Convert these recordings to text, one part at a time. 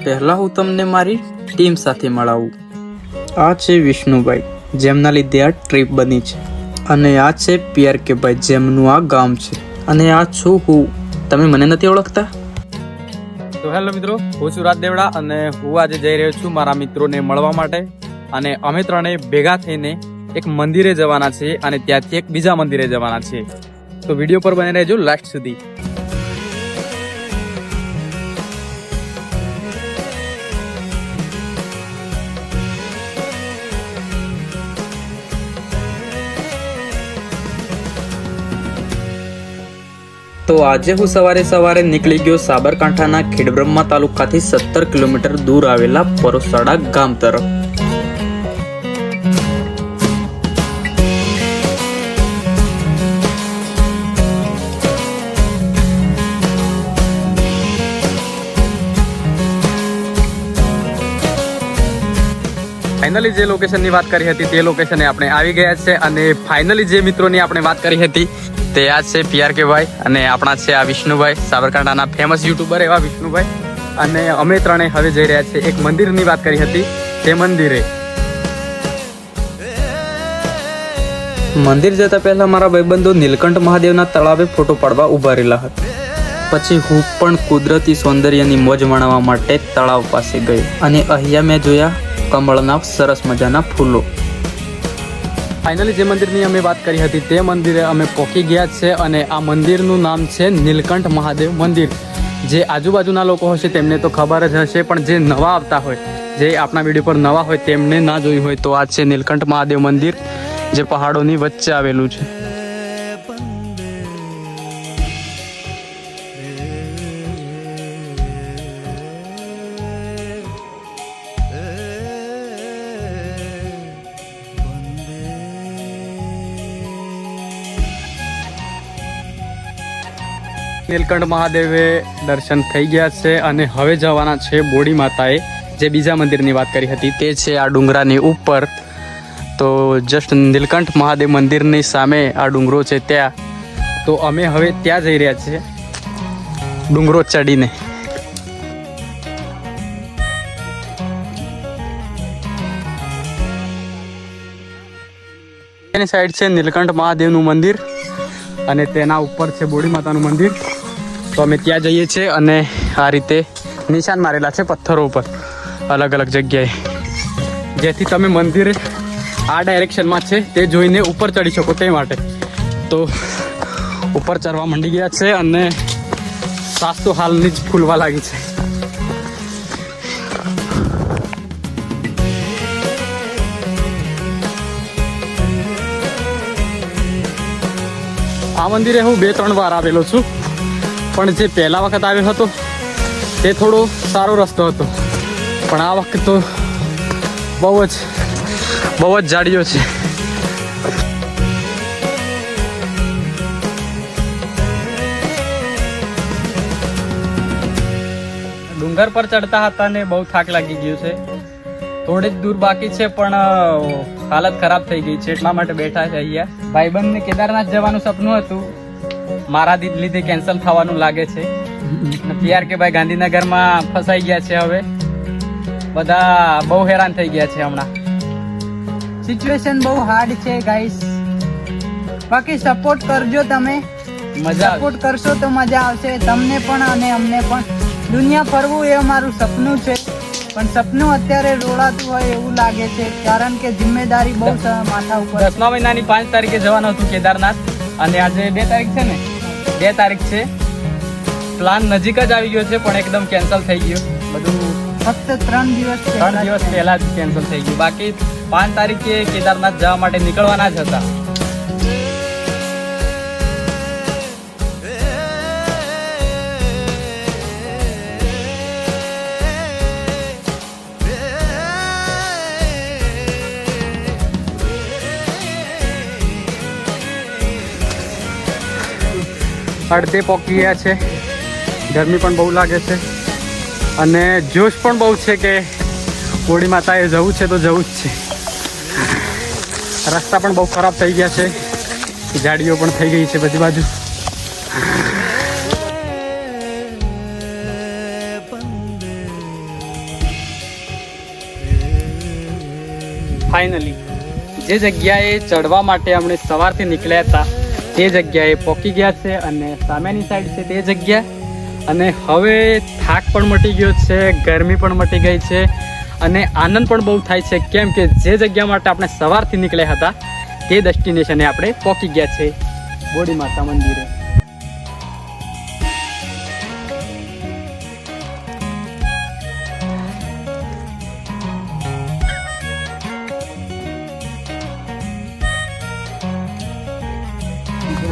પહેલા હું તમને મારી ટીમ સાથે મળાવું. આ છે વિષ્ણુભાઈ, જેમના લીધે આ ટ્રીપ બની છે, અને આ છે PRK ભાઈ, જેમનું આ ગામ છે, અને આ છું હું. તમે મને નથી ઓળખતા? તો હેલો મિત્રો, હું છું રાજ દેવડા અને હું આજે જઈ રહ્યો છું મારા મિત્રોને મળવા માટે. અને અમે ત્રણેય ભેગા થઈને એક મંદિરે જવાના છીએ અને ત્યાંથી એક બીજા મંદિરે જવાના છીએ. તો વિડીયો પર બને રહેજો લાસ્ટ સુધી. તો આજે હું સવારે નીકળી ગયો સાબરકાંઠાના ખેડબ્રહ્મા તાલુકાથી 17 કિલોમીટર દૂર આવેલા પરોસડા ગામ તરફ. ફાઇનલી જે લોકેશનની વાત કરી હતી તે લોકેશને આપણે આવી ગયા છે અને ફાઇનલી જે મિત્રોની આપણે વાત કરી હતી તે આ છે PRK ભાઈ અને આપણા છે આ વિષ્ણુભાઈ, સાબરકાંઠાના ફેમસ યુટ્યુબર એવા વિષ્ણુભાઈ. અને અમે ત્રણેય હવે જઈ રહ્યા છીએ એક મંદિરની વાત કરી હતી તે મંદિરે. મંદિર જતા પહેલા મારા ભાઈબંધો નીલકંઠ મહાદેવના તળાવે ફોટો પાડવા ઉભા રહેલા હતા. પછી હું પણ કુદરતી સૌંદર્યની મોજ માણવા માટે તળાવ પાસે ગયો અને અહીંયા મેં જોયા કમળના સરસ મજાના ફૂલો. ફાઇનલી જે મંદિરની અમે વાત કરી હતી તે મંદિરે અમે પહોંચી ગયા છે અને આ મંદિરનું નામ છે નીલકંઠ મહાદેવ મંદિર. જે આજુબાજુના લોકો હશે તેમને તો ખબર જ હશે, પણ જે નવા આવતા હોય, જે આપણા વિડીયો પર નવા હોય તેમને ના જોયું હોય તો આ છે નીલકંઠ મહાદેવ મંદિર, જે પહાડોની વચ્ચે આવેલું છે. નીલકંઠ મહાદેવે દર્શન થઈ ગયા છે અને હવે જવાના છે બોડી માતાએ, જે બીજા મંદિરની વાત કરી હતી તે છે આ ડુંગરાની ઉપર. તો જસ્ટ નીલકંઠ મહાદેવ મંદિરની સામે આ ડુંગરો છે ત્યાં. તો અમે હવે ત્યાં જઈ રહ્યા છીએ ડુંગરો ચડીને. એની સાઈડ છે નીલકંઠ મહાદેવનું મંદિર અને તેના ઉપર છે બોડી માતાનું મંદિર. તો અમે ત્યાં જઈએ છીએ અને આ રીતે નિશાન મારેલા છે પથ્થરો ઉપર અલગ અલગ જગ્યાએ, જેથી તમે મંદિર આ ડાયરેક્શનમાં છે તે જોઈને ઉપર ચડી શકો તે માટે. તો ઉપર ચડવા માંડી ગયા છે અને સાસ તો હાલની જ ફૂલવા લાગી છે. આ મંદિરે હું 2-3 વાર આવેલો છું, પણ જે પહેલા વખત આવ્યો હતો તે થોડો સારો રસ્તો હતો, પણ આ વખત તો બહુ જ જાડીઓ છે. ડુંગર પર ચડતા હતા ને બહુ થાક લાગી ગયો છે. થોડી જ દૂર બાકી છે પણ હાલત ખરાબ થઈ ગઈ છે, એટલા માટે બેઠા છે અહીંયા. ભાઈબંધને કેદારનાથ જવાનું સપનું હતું, મારા લીધે કેન્સલ થવાનું લાગે છે. PRK ભાઈ ગાંધીનગરમાં ફસાઈ ગયા છે. હવે બધા બહુ હેરાન થઈ ગયા છે હમણાં. સિચ્યુએશન બહુ હાર્ડ છે ગાઈસ, બાકી સપોર્ટ કરજો. તમે સપોર્ટ કરશો તો મજા આવશે તમને પણ અને અમને પણ. દુનિયા ફરવું એ અમારું સપનું છે, પણ સપનું અત્યારે રોડાતું હોય એવું લાગે છે, કારણ કે જિમ્મેદારી બહુ માથા ઉપર. 10મા મહિનાની 5 તારીખે જવાનું હતું કેદારનાથ અને આજે 2 તારીખ છે ને, 2 તારીખ છે. પ્લાન નજીક જ આવી ગયો છે પણ એકદમ કેન્સલ થઈ ગયો બધું. ફક્ત 3 દિવસ પહેલા જ કેન્સલ થઈ ગયું. બાકી 5 તારીખે કેદારનાથ જવા માટે નીકળવાના જ હતા. અડધે પહોંચી ગયા છે. ગરમી પણ બહુ લાગે છે અને જોશ પણ બહુ છે કે બોડી માતાએ જવું છે તો જવું જ છે. રસ્તા પણ બહુ ખરાબ થઈ ગયા છે, ઝાડીઓ પણ થઈ ગઈ છે બધી બાજુ. ફાઇનલી જે જગ્યાએ ચડવા માટે અમે સવારથી નીકળ્યા હતા તે જગ્યાએ પહોંચી ગયા છે અને સામેની સાઈડ છે તે જગ્યા અને હવે થાક પણ મટી ગયો છે, ગરમી પણ મટી ગઈ છે અને આનંદ પણ બહુ થાય છે કેમ કે જે જગ્યા માટે આપણે સવારથી નીકળ્યા હતા તે ડેસ્ટિનેશને આપણે પહોંચી ગયા છે બોડી માતા મંદિરે.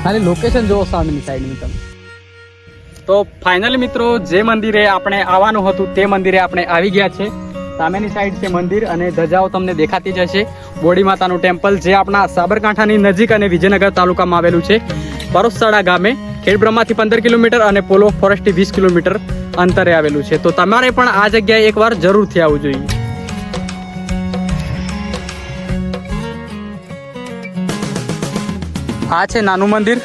ખાલી લોકેશન જોવો સામેની સાઈડની તમે. તો ફાઇનલી મિત્રો જે મંદિરે આપણે આવવાનું હતું તે મંદિરે આપણે આવી ગયા છે. સામેની સાઈડ છે મંદિર અને ધજાઓ તમને દેખાતી જ હશે. બોડી માતાનું ટેમ્પલ જે આપણા સાબરકાંઠાની નજીક અને વિજયનગર તાલુકામાં આવેલું છે. પરોસવાડા ગામે ખેડબ્રહ્માથી 15 કિલોમીટર અને પોલો ફોરેસ્ટથી 20 કિલોમીટર અંતરે આવેલું છે. તો તમારે પણ આ જગ્યાએ એકવાર જરૂરથી આવવું જોઈએ. આ છે નાનું મંદિર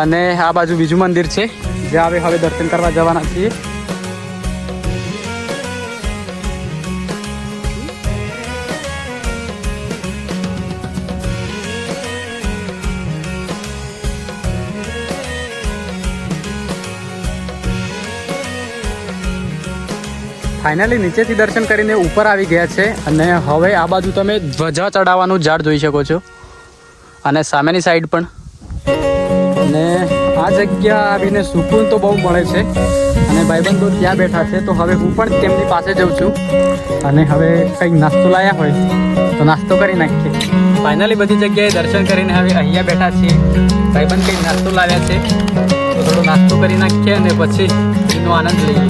અને આ બાજુ બીજું મંદિર છે જ્યાં હવે દર્શન કરવા જવાના છીએ. ફાઇનલી નીચેથી દર્શન કરીને ઉપર આવી ગયા છે અને હવે આ બાજુ તમે ધ્વજા ચડાવવાનું ઝાડ જોઈ શકો છો અને સામેની સાઈડ પણ. અને આ જગ્યા આવીને સુકૂન તો બહુ મળે છે અને ભાઈબંધો ત્યાં બેઠા છે તો હવે હું પણ તેમની પાસે જઉં છું અને હવે કંઈક નાસ્તો લાવ્યા હોય તો નાસ્તો કરી નાખીએ. ફાઇનલી બધી જગ્યાએ દર્શન કરીને હવે અહીંયા બેઠા છીએ. ભાઈબંધ કંઈક નાસ્તો લાવ્યા છે તો થોડો નાસ્તો કરી નાખીએ અને પછી એનો આનંદ લઈએ.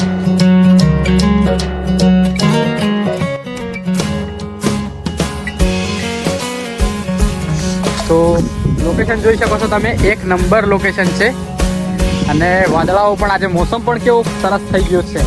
તો લોકેશન જોઈ શકો છો તમે, એક નંબર લોકેશન છે અને વાદળાઓ પણ આજે મોસમ પણ કેવો સરસ થઈ ગયો છે.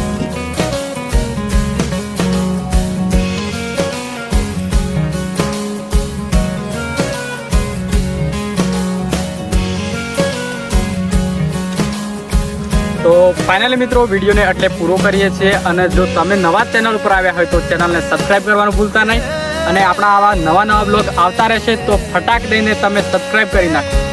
તો ફાઇનલી મિત્રો વિડીયોને એટલે પૂરો કરીએ છીએ અને જો તમે નવા ચેનલ ઉપર આવ્યા હોય તો ચેનલને સબસ્ક્રાઈબ કરવાનું ભૂલતા નહીં અને આપણા આવા નવા બ્લોગ આવતા રહેશે તો ફટાક દઈને તમે સબસ્ક્રાઈબ કરી નાખો.